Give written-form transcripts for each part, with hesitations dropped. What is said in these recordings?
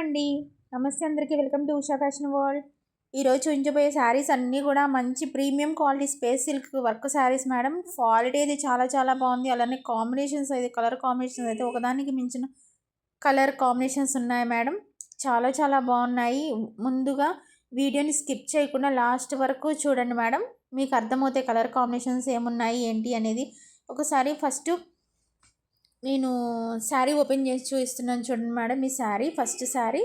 అండి. నమస్తే అందరికీ. Welcome to Usha fashion world. ఈరోజు చూపించబోయే శారీస్ అన్నీ కూడా మంచి premium quality space silk work saris madam. Quality అయితే చాలా బాగుంది. అలానే కాంబినేషన్స్ అయితే కలర్ కాంబినేషన్స్ అయితే ఒకదానికి మించిన కలర్ కాంబినేషన్స్ ఉన్నాయి మేడం. చాలా బాగున్నాయి. ముందుగా వీడియోని స్కిప్ చేయకుండా లాస్ట్ వరకు చూడండి మేడం. మీకు అర్థమవుతాయి కలర్ కాంబినేషన్స్ ఏమున్నాయి ఏంటి అనేది. ఒకసారి ఫస్ట్ నేను శారీ ఓపెన్ చేసి చూపిస్తున్నాను చూడండి మేడం. ఈ శారీ ఫస్ట్ శారీ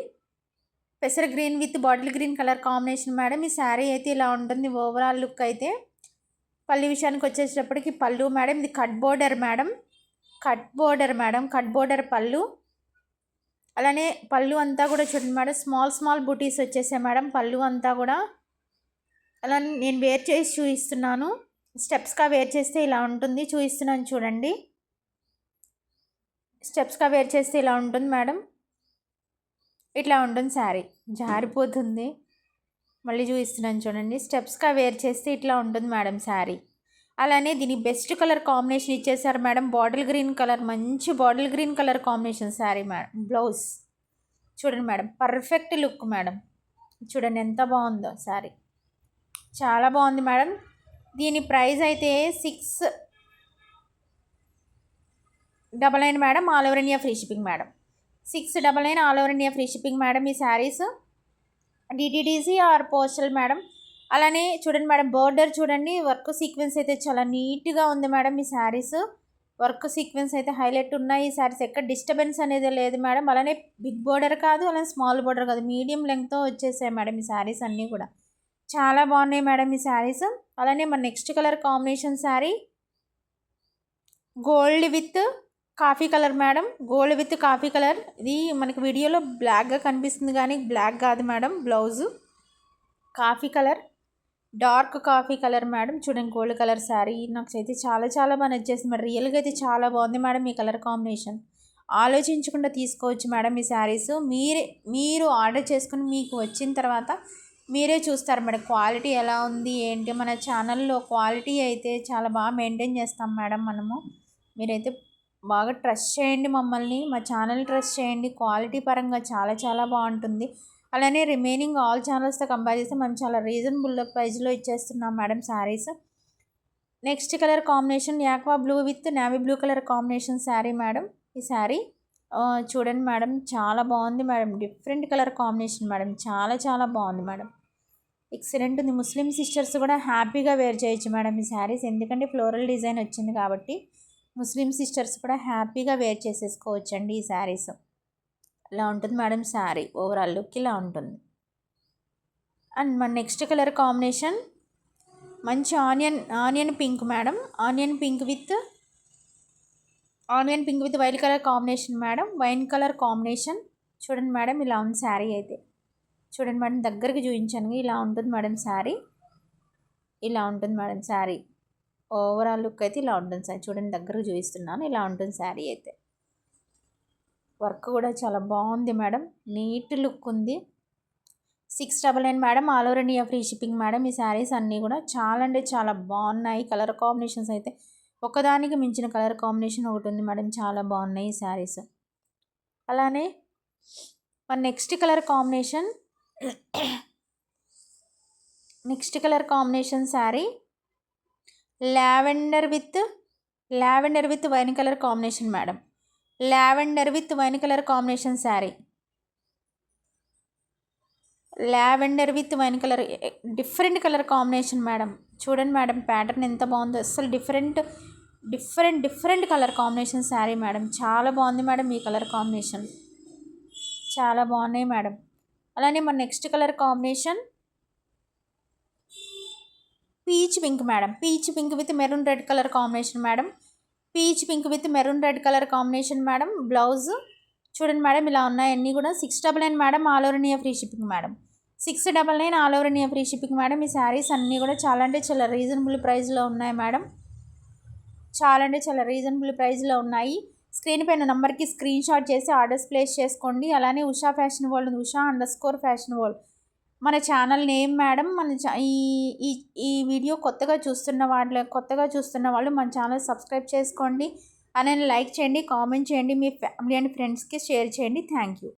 పెసర green with bottle green colour combination madam. ఈ శారీ అయితే ఇలా ఉంటుంది ఓవరాల్ లుక్ అయితే. పళ్ళు విషయానికి వచ్చేటప్పటికి పళ్ళు మేడం, ఇది cut border madam. Cut border పళ్ళు. అలానే పళ్ళు అంతా కూడా చూడండి మేడం, స్మాల్ బూటీస్ వచ్చేసాయి మేడం పళ్ళు అంతా కూడా. అలా నేను వేర్ చేసి చూపిస్తున్నాను. స్టెప్స్గా వేర్ చేస్తే ఇలా ఉంటుంది, చూపిస్తున్నాను చూడండి. స్టెప్స్గా వేర్ చేస్తే ఇలా ఉంటుంది మేడం. ఇట్లా ఉంటుంది శారీ. జారిపోతుంది, మళ్ళీ చూపిస్తున్నాను చూడండి. స్టెప్స్గా వేర్ చేస్తే ఇట్లా ఉంటుంది మేడం శారీ. అలానే దీని బెస్ట్ కలర్ కాంబినేషన్ ఇచ్చేసారు మేడం. బాటిల్ గ్రీన్ కలర్, మంచి bottle green colour combination saree madam. Blouse చూడండి మేడం, పర్ఫెక్ట్ లుక్ మేడం. చూడండి ఎంత బాగుందో శారీ, చాలా బాగుంది మేడం. దీని ప్రైస్ అయితే 699 madam. All over India free shipping madam. 699 all over India free shipping madam. ఈ sarees DTDC or postal madam. అలానే చూడండి మేడం, బోర్డర్ చూడండి, వర్క్ సీక్వెన్స్ అయితే చాలా నీట్గా ఉంది మేడం. ఈ శారీస్ వర్క్ సీక్వెన్స్ అయితే హైలైట్ ఉన్నాయి. ఈ శారీస్ ఎక్కడ డిస్టర్బెన్స్ అనేది లేదు మేడం. అలానే బిగ్ బోర్డర్ కాదు, అలానే స్మాల్ బోర్డర్ కాదు, మీడియం లెంగ్త్తో వచ్చేసాయి మేడం. ఈ శారీస్ అన్నీ కూడా చాలా బాగున్నాయి మేడం ఈ శారీస్. అలానే మన next colour combination sari gold with coffee colour madam. Gold with coffee colour. ఇది మనకి వీడియోలో బ్లాక్గా కనిపిస్తుంది కానీ బ్లాక్ కాదు madam. Blouse coffee colour, dark coffee colour madam. చూడండి గోల్డ్ కలర్ శారీ నాకు అయితే చాలా బాగా నచ్చేసింది మేడం. రియల్గా అయితే చాలా బాగుంది మేడం ఈ కలర్ కాంబినేషన్. ఆలోచించకుండా తీసుకోవచ్చు మేడం ఈ శారీస్. మీరు ఆర్డర్ చేసుకుని మీకు వచ్చిన తర్వాత మీరే చూస్తారు మేడం క్వాలిటీ ఎలా ఉంది ఏంటి. మన ఛానల్లో క్వాలిటీ అయితే చాలా బాగా మెయింటైన్ చేస్తాం మేడం మనము. మీరైతే బాగా ట్రస్ట్ చేయండి మమ్మల్ని, మా ఛానల్ ట్రస్ట్ చేయండి. క్వాలిటీ పరంగా చాలా బాగుంటుంది. అలానే రిమైనింగ్ ఆల్ ఛానల్స్తో కంపేర్ చేస్తే మనం చాలా రీజనబుల్ ప్రైస్లో ఇచ్చేస్తున్నాం madam sarees. Next colour combination aqua blue with navy blue colour combination saree madam. ఈ శారీ చూడండి మేడం, చాలా బాగుంది madam. Different colour combination madam, చాలా బాగుంది మేడం. ఎక్సలెంట్ ఉంది. ముస్లిం సిస్టర్స్ కూడా హ్యాపీగా వేర్ చేయొచ్చు మేడం ఈ శారీస్. ఎందుకంటే ఫ్లోరల్ డిజైన్ వచ్చింది కాబట్టి ముస్లిం సిస్టర్స్ కూడా హ్యాపీగా వేర్ చేసేసుకోవచ్చు అండి ఈ శారీస్. ఇలా ఉంటుంది మేడం శారీ. ఓవరాల్ లుక్ ఇలా ఉంటుంది. అండ్ మన నెక్స్ట్ కలర్ కాంబినేషన్ మంచి onion pink madam. Onion pink with white colour combination madam. Wine colour combination చూడండి మేడం, ఇలా ఉంది శారీ అయితే. చూడండి మేడం, దగ్గరికి చూపించాను. ఇలా ఉంటుంది మేడం శారీ. ఇలా ఉంటుంది మేడం శారీ. ఓవరాల్ లుక్ అయితే ఇలా ఉంటుంది సార్. చూడండి దగ్గరకు చూపిస్తున్నాను. ఇలా ఉంటుంది శారీ అయితే. వర్క్ కూడా చాలా బాగుంది మేడం, నీట్ లుక్ ఉంది. 699 madam. All over India free shipping madam. ఈ శారీస్ అన్నీ కూడా చాలా బాగున్నాయి. కలర్ కాంబినేషన్స్ అయితే ఒకదానికి మించిన కలర్ కాంబినేషన్ ఒకటి ఉంది మేడం. చాలా బాగున్నాయి ఈ శారీస్. అలానే మన next colour combination sari lavender with wine colour combination madam. Lavender with wine colour combination sari. Lavender with wine colour, different colour combination madam. చూడండి మేడం ప్యాటర్న్ ఎంత బాగుందో. అసలు different colour combination saree madam. చాలా బాగుంది మేడం ఈ కలర్ కాంబినేషన్. చాలా బాగున్నాయి madam. అలానే మన next colour combination peach pink madam. Peach pink with maroon red colour combination madam. Peach pink with maroon red colour combination madam. Blouse చూడండి madam, ఇలా ఉన్నాయి అన్నీ కూడా. 699 madam. All over India free shipping madam. 699 all over India free shipping madam. ఈ శారీస్ అన్నీ కూడా చాలా reasonable ప్రైస్లో ఉన్నాయి మేడం. చాలా రీజనబుల్ ప్రైస్లో ఉన్నాయి. స్క్రీన్ పైన నెంబర్కి స్క్రీన్ షాట్ చేసి ఆర్డర్స్ ప్లేస్ చేసుకోండి. అలానే ఉషా ఫ్యాషన్ వరల్డ్, ఉషా_ఫ్యాషన్ వరల్డ్ మన ఛానల్ నేమ్ మేడం. ఈ వీడియో కొత్తగా చూస్తున్న వాళ్ళు మన ఛానల్ సబ్స్క్రైబ్ చేసుకోండి. అలానే లైక్ చేయండి, కామెంట్ చేయండి, మీ ఫ్యామిలీ అండ్ ఫ్రెండ్స్కి షేర్ చేయండి. Thank you.